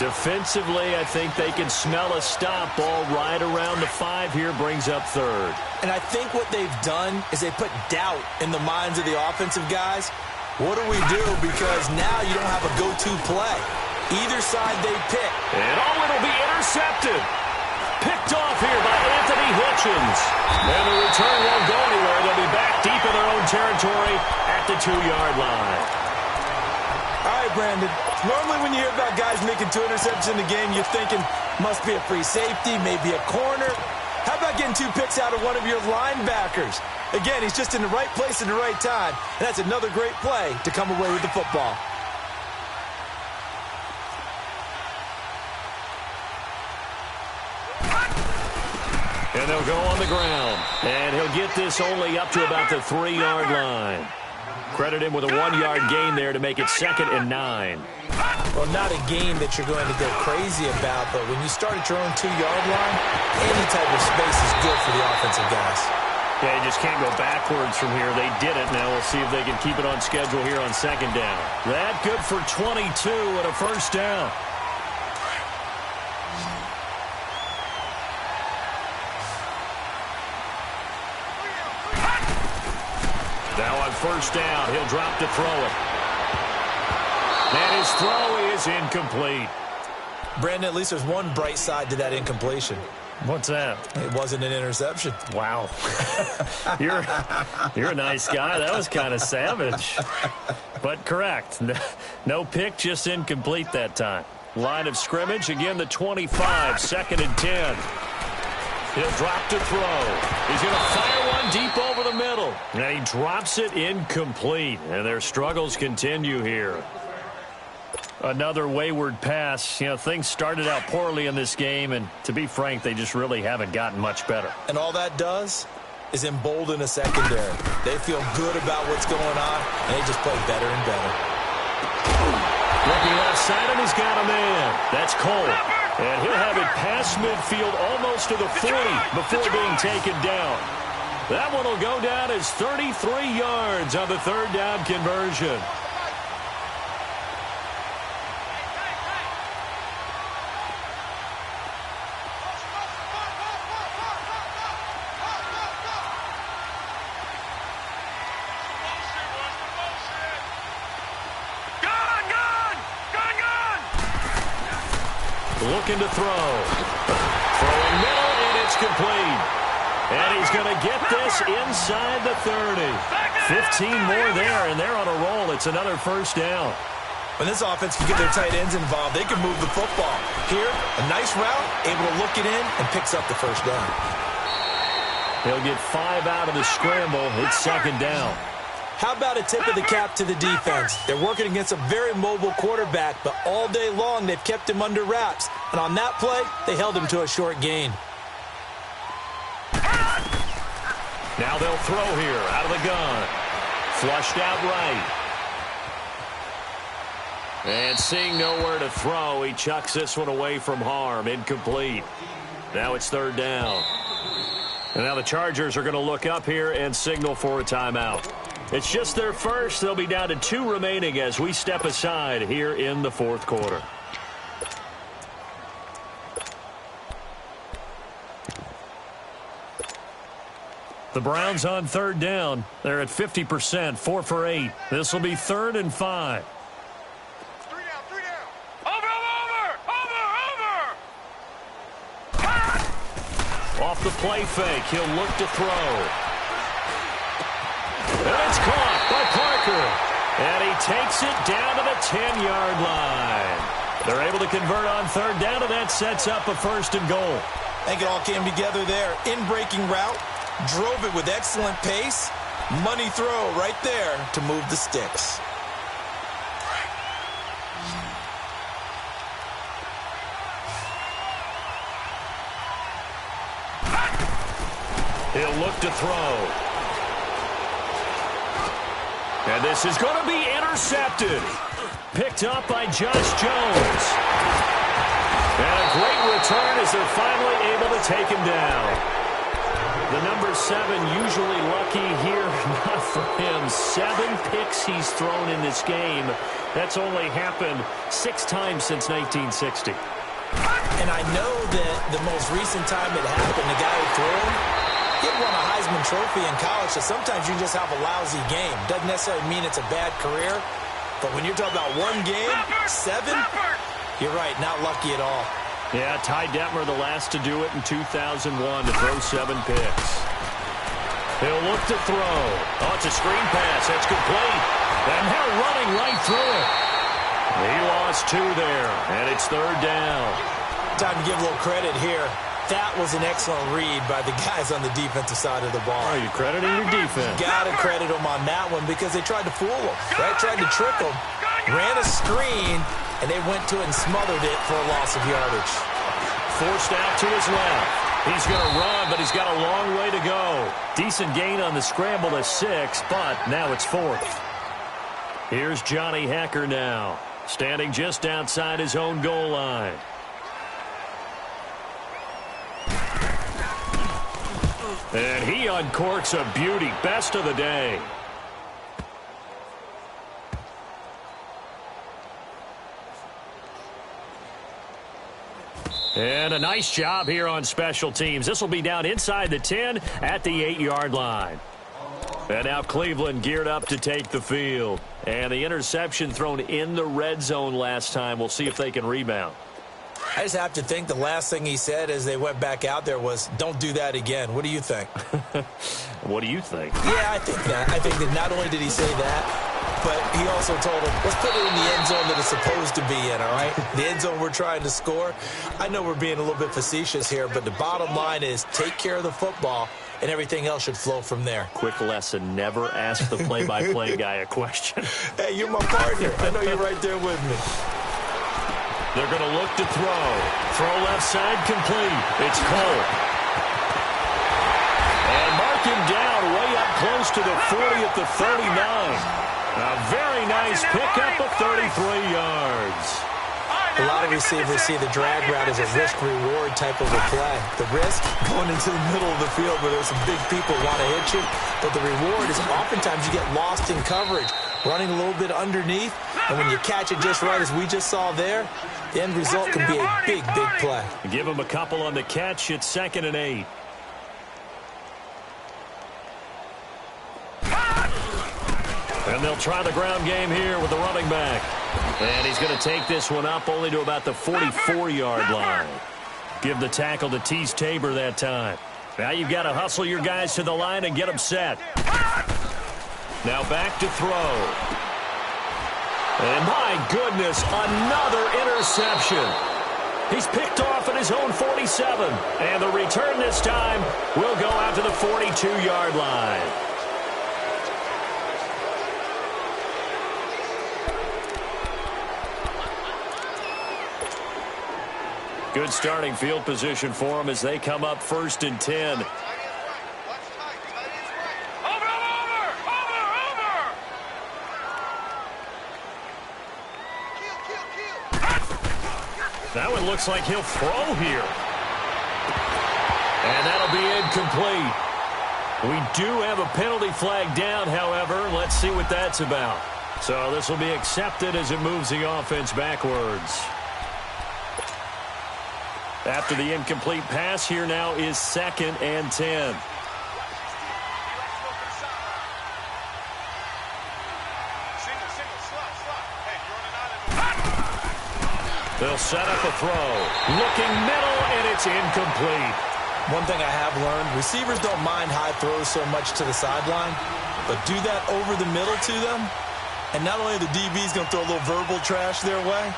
Defensively, I think they can smell a stop. Ball right around the 5 here, brings up third. And I think what they've done is they put doubt in the minds of the offensive guys. What do we do? Because now you don't have a go-to play. Either side they pick. And it'll be intercepted. Picked off here by Anthony Hitchens. And the return won't go anywhere. They'll be back deep in their own territory at the 2-yard line. All right, Brandon. Normally when you hear about guys making 2 interceptions in the game, you're thinking must be a free safety, maybe a corner. How about getting 2 picks out of one of your linebackers? Again, he's just in the right place at the right time, and that's another great play to come away with the football. And they'll go on the ground. And he'll get this only up to about the 3-yard line. Credit him with a 1-yard gain there to make it 2nd and 9. Well, not a game that you're going to go crazy about, but when you start at your own 2-yard line, any type of space is good for the offensive guys. Yeah, you just can't go backwards from here. They did it. Now we'll see if they can keep it on schedule here on 2nd down. That good for 22 and a 1st down. Now on 1st down, he'll drop to throw it. And his throw is incomplete. Brandon, at least there's one bright side to that incompletion. What's that? It wasn't an interception. Wow. You're a nice guy. That was kind of savage. But correct. No pick, just incomplete that time. Line of scrimmage, again the 25, 2nd and 10. He'll drop to throw. He's going to fire one deep over the middle. And he drops it incomplete. And their struggles continue here. Another wayward pass. You know, things started out poorly in this game, and to be frank, they just really haven't gotten much better. And all that does is embolden a secondary. They feel good about what's going on, and they just play better and better. Looking left side, and he's got a man. That's Cole. And he'll have it past midfield almost to the 40 before being taken down. That one will go down as 33 yards on the 3rd down conversion. Looking to throw. Throwing middle, and it's complete. And he's going to get this inside the 30. 15 more there, and they're on a roll. It's another 1st down. When this offense can get their tight ends involved, they can move the football. Here, a nice route, able to look it in, and picks up the 1st down. He'll get 5 out of the scramble. It's 2nd down. How about a tip of the cap to the defense? They're working against a very mobile quarterback, but all day long they've kept him under wraps. And on that play, they held him to a short gain. Now they'll throw here out of the gun. Flushed out right. And seeing nowhere to throw, he chucks this one away from harm. Incomplete. Now it's 3rd down. And now the Chargers are going to look up here and signal for a timeout. It's just their first. They'll be down to 2 remaining as we step aside here in the 4th quarter. The Browns on 3rd down. They're at 50%, 4 for 8. This will be 3rd and 5. 3 down, 3 down. Over. Off the play fake, he'll look to throw. And it's caught by Parker. And he takes it down to the 10-yard line. They're able to convert on 3rd down, and that sets up a 1st and goal. I think it all came together there. In-breaking route, drove it with excellent pace. Money throw right there to move the sticks. He'll look to throw. And this is going to be intercepted. Picked up by Josh Jones. And a great return as they're finally able to take him down. The number 7 usually lucky here. Not for him. 7 picks he's thrown in this game. That's only happened 6 times since 1960. And I know that the most recent time it happened, the guy who threw him, he won a Heisman Trophy in college, so sometimes you just have a lousy game. Doesn't necessarily mean it's a bad career, but when you're talking about one game, 7, you're right, not lucky at all. Yeah, Ty Detmer the last to do it in 2001 to throw 7 picks. He'll look to throw. Oh, it's a screen pass. That's complete. And they're running right through it. He lost 2 there, and it's 3rd down. Time to give a little credit here. That was an excellent read by the guys on the defensive side of the ball. Are you crediting your defense? Got to credit them on that one because they tried to fool him, right? Tried to trick him. Ran a screen, and they went to it and smothered it for a loss of yardage. Forced out to his left. He's going to run, but he's got a long way to go. Decent gain on the scramble to 6, but now it's 4th. Here's Johnny Hekker now, standing just outside his own goal line. And he uncorks a beauty. Best of the day. And a nice job here on special teams. This will be down inside the 10 at the 8-yard line. And now Cleveland geared up to take the field. And the interception thrown in the red zone last time. We'll see if they can rebound. I just have to think the last thing he said as they went back out there was, don't do that again. What do you think? What do you think? Yeah, I think that. I think that not only did he say that, but he also told him, let's put it in the end zone that it's supposed to be in, all right? The end zone we're trying to score. I know we're being a little bit facetious here, but the bottom line is take care of the football, and everything else should flow from there. Quick lesson, never ask the play-by-play guy a question. Hey, you're my partner. I know you're right there with me. They're going to look to throw. Throw left side complete. It's Cole. And mark him down way up close to the 40 at the 39. A very nice pickup of 33 yards. A lot of receivers see the drag route as a risk-reward type of a play. The risk, going into the middle of the field where there's some big people want to hit you. But the reward is oftentimes you get lost in coverage, running a little bit underneath. And when you catch it just right, as we just saw there, the end result can be a big, big play. Give him a couple on the catch. It's 2nd and 8. And they'll try the ground game here with the running back. And he's going to take this one up only to about the 44-yard line. Give the tackle to Tease Tabor that time. Now you've got to hustle your guys to the line and get them set. Now back to throw. And my goodness, another interception. He's picked off at his own 47. And the return this time will go out to the 42-yard line. Good starting field position for them as they come up 1st and 10. That one looks like he'll throw here. And that'll be incomplete. We do have a penalty flag down, however. Let's see what that's about. So this will be accepted as it moves the offense backwards. After the incomplete pass, here now is 2nd and 10. They'll set up a throw. Looking middle, and it's incomplete. One thing I have learned, receivers don't mind high throws so much to the sideline, but do that over the middle to them, and not only are the DBs going to throw a little verbal trash their way,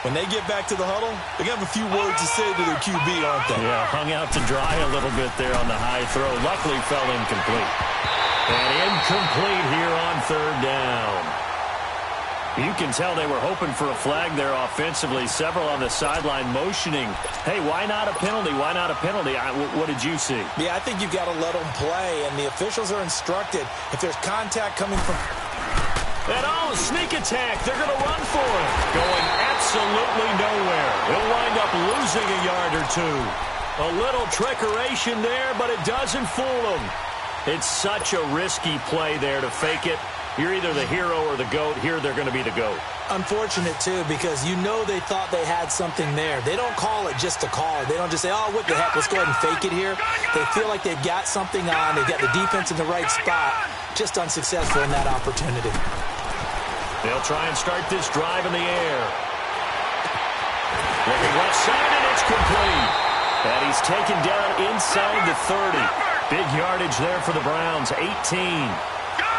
when they get back to the huddle, they're going to have a few words to say to their QB, aren't they? Yeah, hung out to dry a little bit there on the high throw. Luckily fell incomplete. And incomplete here on 3rd down. You can tell they were hoping for a flag there offensively. Several on the sideline motioning, hey, why not a penalty? Why not a penalty? What did you see? Yeah, I think you've got to let them play, and the officials are instructed. If there's contact coming from... And sneak attack. They're going to run for it. Going absolutely nowhere. He'll wind up losing a yard or 2. A little trickeration there, but it doesn't fool them. It's such a risky play there to fake it. You're either the hero or the GOAT. Here they're going to be the GOAT. Unfortunate, too, because you know they thought they had something there. They don't call it just to call it. They don't just say, oh, what the heck, let's go ahead and fake it here. They feel like they've got something on. They've got the defense in the right spot. Just unsuccessful in that opportunity. They'll try and start this drive in the air. Looking left side, and it's complete. And he's taken down inside the 30. Big yardage there for the Browns, 18.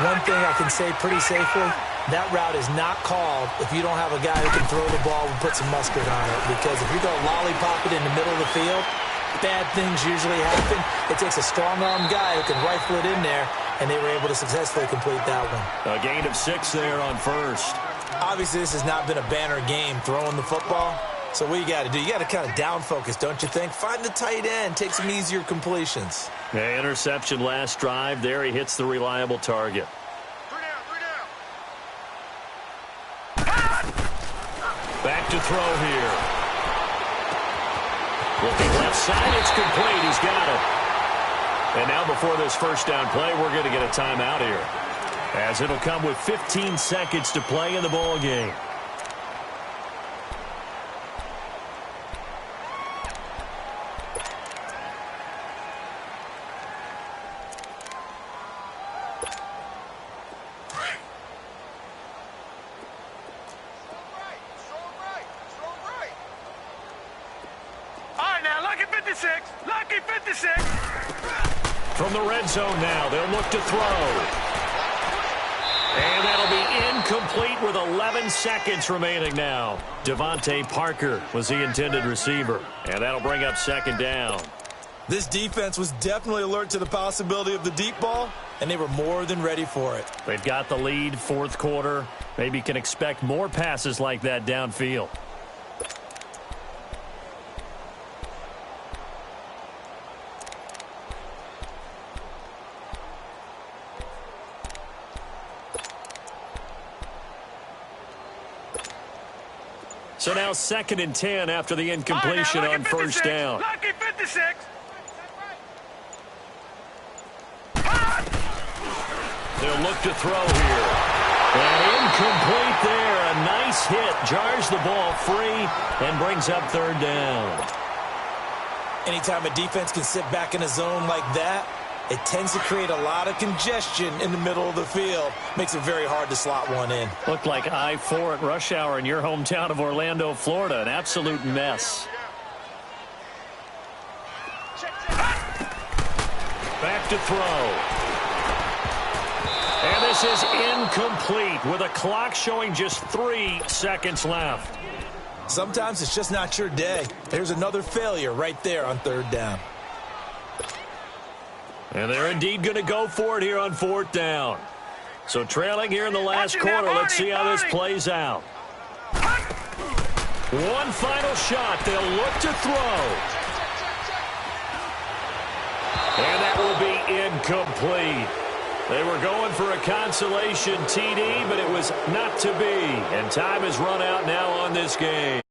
One thing I can say pretty safely, that route is not called if you don't have a guy who can throw the ball and put some mustard on it. Because if you're going to lollipop it in the middle of the field, bad things usually happen. It takes a strong-arm guy who can rifle it in there, and they were able to successfully complete that one. A gain of 6 there on first. Obviously, this has not been a banner game throwing the football. So what you got to do, you got to kind of down focus, don't you think? Find the tight end, take some easier completions. The interception last drive. There he hits the reliable target. Back to throw here. Looking left side, it's complete. He's got it. And now before this first down play, we're going to get a timeout here, as it'll come with 15 seconds to play in the ball game. Lucky 56. From the red zone now, they'll look to throw. And that'll be incomplete with 11 seconds remaining now. Devontae Parker was the intended receiver. And that'll bring up second down. This defense was definitely alert to the possibility of the deep ball, and they were more than ready for it. They've got the lead, fourth quarter. Maybe can expect more passes like that downfield. So now 2nd and 10 after the incompletion on first down. Lucky 56. They'll look to throw here. And incomplete there. A nice hit. Jars the ball free and brings up third down. Anytime a defense can sit back in a zone like that, it tends to create a lot of congestion in the middle of the field. Makes it very hard to slot one in. Looked like I-4 at rush hour in your hometown of Orlando, Florida. An absolute mess. Back to throw. And this is incomplete with a clock showing just 3 seconds left. Sometimes it's just not your day. There's another failure right there on third down. And they're indeed going to go for it here on fourth down. So trailing here in the last quarter. Let's see how this plays out. One final shot. They'll look to throw. And that will be incomplete. They were going for a consolation TD, but it was not to be. And time has run out now on this game.